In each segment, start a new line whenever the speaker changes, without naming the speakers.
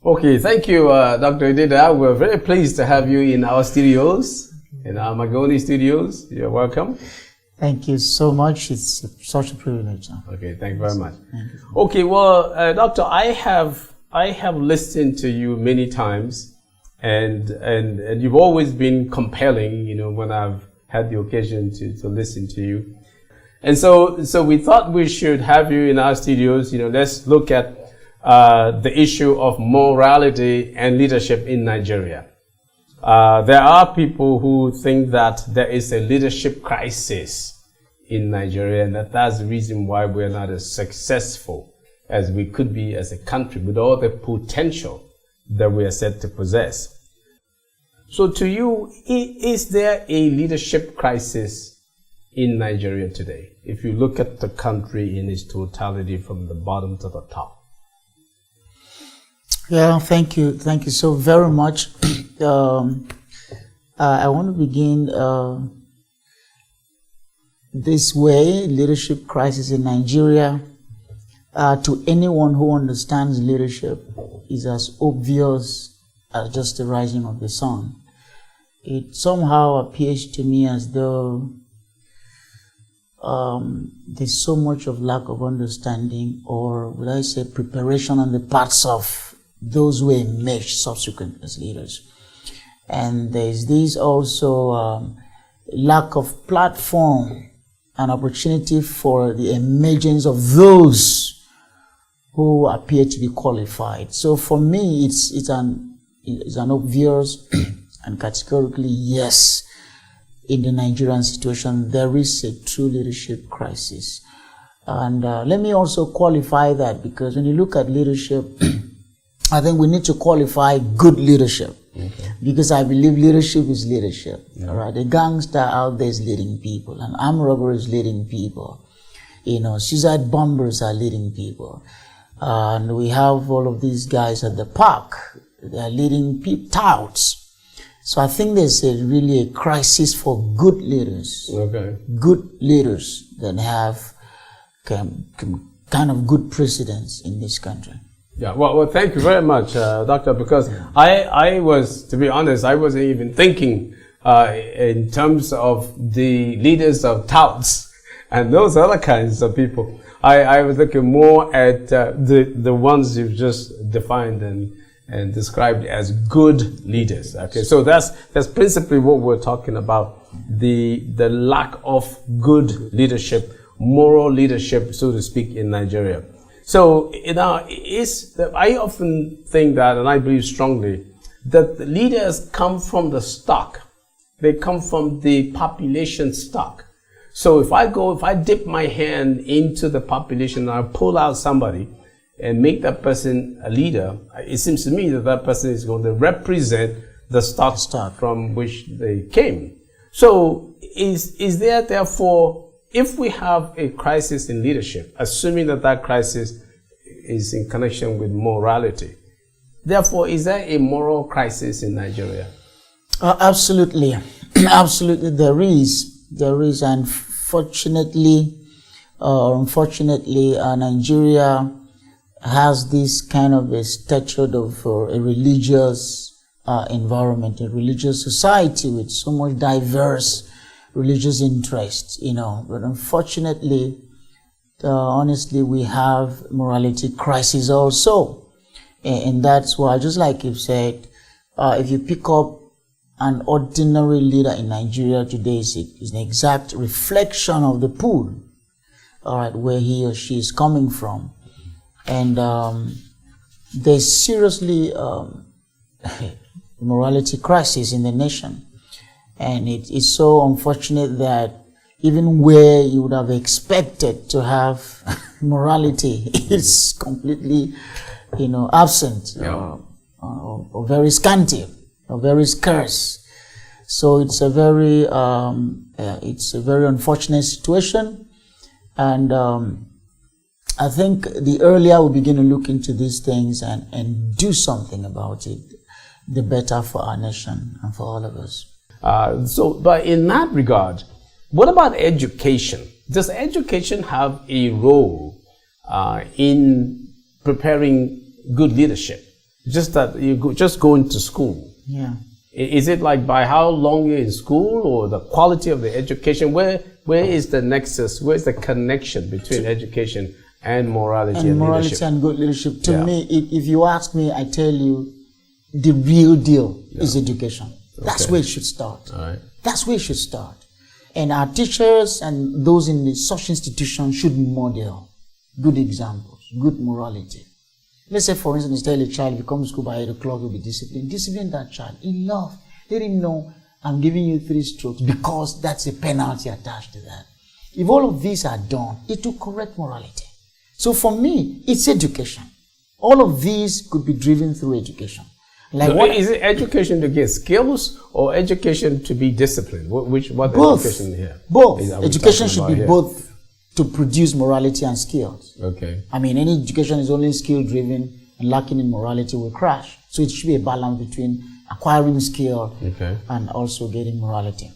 Okay, thank you, Dr. Idida. We're very pleased to have you in our studios, in our Magoni studios. You're welcome.
Thank you so much. It's such a privilege.
Okay, thank you very much.
Thank you.
Okay, well, Doctor, I have listened to you many times, and you've always been compelling, when I've had the occasion to listen to you. And so we thought we should have you in our studios. Let's look at the issue of morality and leadership in Nigeria. There are people who think that there is a leadership crisis in Nigeria, and that's the reason why we're not as successful as we could be as a country with all the potential that we are said to possess. So to you, is there a leadership crisis in Nigeria today, if you look at the country in its totality from the bottom to the top?
Yeah, thank you so very much. I want to begin this way. Leadership crisis in Nigeria, to anyone who understands leadership, is as obvious as just the rising of the sun. It somehow appears to me as though there's so much of lack of understanding, or would I say preparation on the parts of those who emerge subsequent as leaders. And there's this also lack of platform and opportunity for the emergence of those who appear to be qualified. So for me, it's an obvious and categorically yes. In the Nigerian situation, there is a true leadership crisis. And let me also qualify that, because when you look at leadership, I think we need to qualify good leadership. Okay. Because I believe leadership is leadership. Yeah. Right? A gangster out there is leading people. An armed robber is leading people. Suicide bombers are leading people. And we have all of these guys at the park. They are leading touts. So I think there's really a crisis for good leaders. Okay. Good leaders that have kind of good precedence in this country.
Yeah, well, thank you very much, Doctor, because I was, to be honest, I wasn't even thinking in terms of the leaders of touts and those other kinds of people. I was looking more at the ones you've just defined and described as good leaders. Okay, so that's principally what we're talking about, the lack of good leadership, moral leadership, so to speak, in Nigeria. So, I often think that, and I believe strongly, that the leaders come from the stock. They come from the population stock. So if I dip my hand into the population and I pull out somebody and make that person a leader, it seems to me that person is going to represent the stock from which they came. So is there therefore, if we have a crisis in leadership, assuming that crisis is in connection with morality, therefore, is there a moral crisis in Nigeria?
Absolutely. Absolutely, there is. And fortunately, or unfortunately, Nigeria has this kind of a stature of a religious environment, a religious society with so much diverse religious interests, But unfortunately, honestly, we have morality crisis also. And that's why, just like you've said, if you pick up an ordinary leader in Nigeria today, is an exact reflection of the pool, all right, where he or she is coming from. And there's seriously morality crisis in the nation. And it is so unfortunate that even where you would have expected to have morality, it's completely, absent, or very scanty, or very scarce. So it's a very unfortunate situation, and I think the earlier we begin to look into these things and do something about it, the better for our nation and for all of us.
But in that regard, what about education? Does education have a role in preparing good leadership? Just that you just going to school.
Yeah.
Is it like by how long you're in school, or the quality of the education? Where is the nexus? Where's the connection between education and morality and leadership?
And good leadership. To me, if you ask me, I tell you, the real deal is education. That's where it should start.
All right.
That's where it should start. And our teachers and those in the such institutions should model good examples, good morality. Let's say, for instance, tell a child, if you come to school by 8 o'clock, you'll be disciplined. Discipline that child. Enough. Let him know, I'm giving you 3 strokes because that's a penalty attached to that. If all of these are done, it will correct morality. So for me, it's education. All of these could be driven through education. Like
so is it education to get skills or education to be disciplined? What
both.
Education here?
Both. Education should be both to produce morality and skills.
Okay.
I mean, any education is only skill driven and lacking in morality will crash. So it should be a balance between acquiring skill and also getting morality.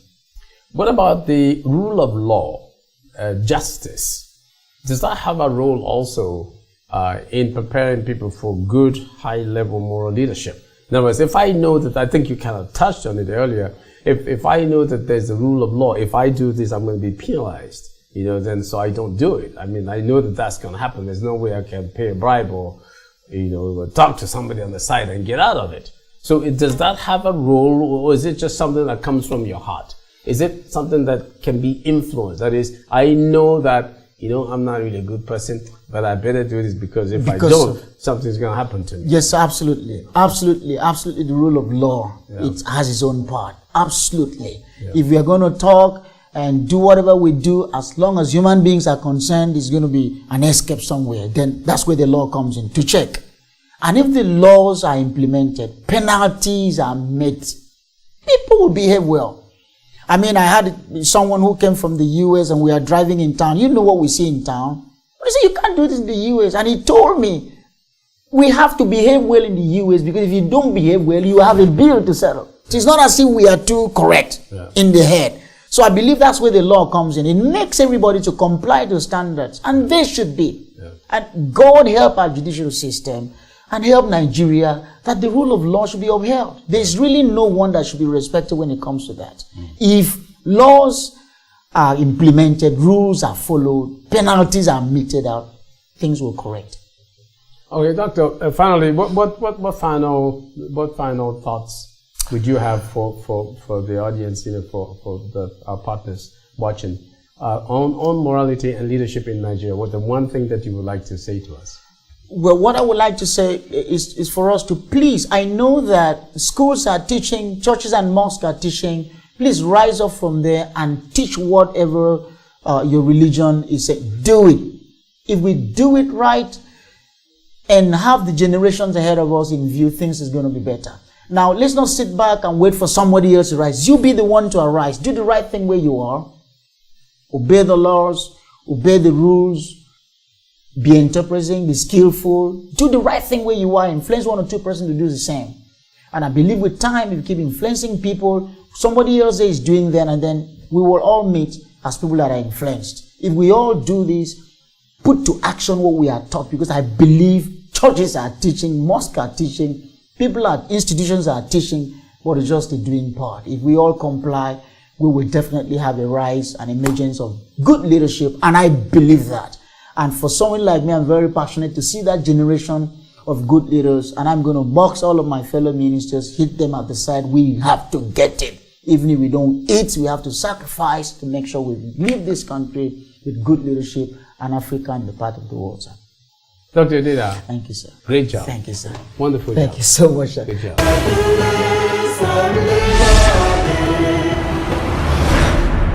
What about the rule of law, justice? Does that have a role also in preparing people for good, high-level moral leadership? In other words, if I know that, I think you kind of touched on it earlier, if I know that there's a rule of law, if I do this, I'm going to be penalized, then so I don't do it. I mean, I know that that's going to happen. There's no way I can pay a bribe or, talk to somebody on the side and get out of it. So does that have a role, or is it just something that comes from your heart? Is it something that can be influenced? That is, I know that, I'm not really a good person, but I better do this because if I don't, something's going to happen to me.
Yes, absolutely. Absolutely. Absolutely. The rule of law, it has its own part. Absolutely. Yeah. If we are going to talk and do whatever we do, as long as human beings are concerned, there's going to be an escape somewhere. Then that's where the law comes in to check. And if the laws are implemented, penalties are met, people will behave well. I mean, I had someone who came from the US and we are driving in town. You know what we see in town? I said, you can't do this in the US. And he told me, we have to behave well in the US because if you don't behave well, you have a bill to settle. So it's not as if we are too correct in the head. So I believe that's where the law comes in. It makes everybody to comply to standards. And they should be. Yeah. And God help our judicial system and help Nigeria that the rule of law should be upheld. There's really no one that should be respected when it comes to that. If laws are implemented, rules are followed, penalties are meted out, things will correct.
Okay, Doctor. Finally, what final thoughts would you have for the audience, for our partners watching on morality and leadership in Nigeria? What the one thing that you would like to say to us?
Well, what I would like to say is for us to please, I know that schools are teaching, churches and mosques are teaching. Please rise up from there and teach whatever your religion is saying. Do it. If we do it right and have the generations ahead of us in view, things is going to be better. Now, let's not sit back and wait for somebody else to rise. You be the one to arise. Do the right thing where you are. Obey the laws. Obey the rules. Be enterprising, be skillful, do the right thing where you are, influence 1 or 2 persons to do the same. And I believe with time, if you keep influencing people, somebody else is doing that, and then we will all meet as people that are influenced. If we all do this, put to action what we are taught, because I believe churches are teaching, mosques are teaching, people at institutions are teaching, but it's just the doing part. If we all comply, we will definitely have a rise and emergence of good leadership, and I believe that. And for someone like me, I'm very passionate to see that generation of good leaders. And I'm going to box all of my fellow ministers, hit them at the side. We have to get it. Even if we don't eat, we have to sacrifice to make sure we leave this country with good leadership and Africa in the part of the world, sir.
Dr. Dida.
Thank you, sir.
Great job.
Thank you, sir.
Wonderful
Thank
job.
you so much, sir.
Good job.